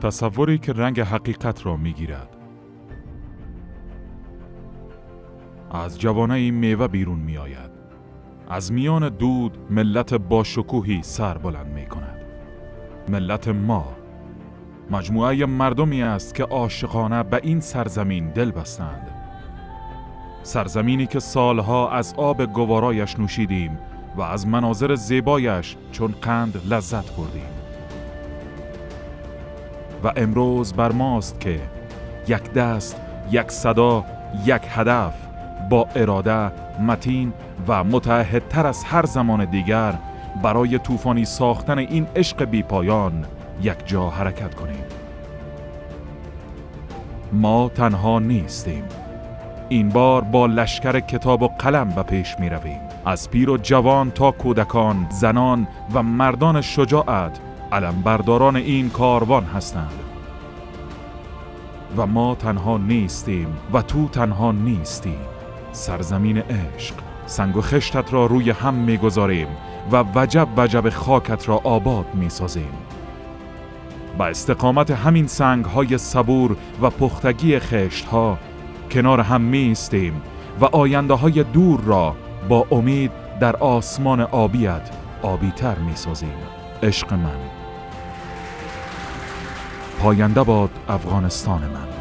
تصوری که رنگ حقیقت را می‌گیرد. از جوانه این میوه بیرون می‌آید. از میان دود ملت با شکوهی سر بلند می‌کند. ملت ما مجموعه مردمی است که عاشقانه به این سرزمین دل بستند. سرزمینی که سالها از آب گوارایش نوشیدیم و از مناظر زیبایش چون قند لذت بردیم. و امروز بر ماست که یک دست، یک صدا، یک هدف با اراده متین و متعهدتر از هر زمان دیگر برای طوفانی ساختن این عشق بی پایان یک جا حرکت کنیم. ما تنها نیستیم. این بار با لشکر کتاب و قلم به پیش می رویم. از پیر و جوان تا کودکان، زنان و مردان شجاعت علمبرداران این کاروان هستند. و ما تنها نیستیم و تو تنها نیستی. سرزمین عشق، سنگ و خشتت را روی هم می گذاریم و وجب وجب خاکت را آباد می سازیم. با استقامت همین سنگ های صبور و پختگی خشت ها کنار هم می ایستیم و آینده های دور را با امید در آسمان آبیت آبی تر می سازیم. عشق من، پاینده باد افغانستان من.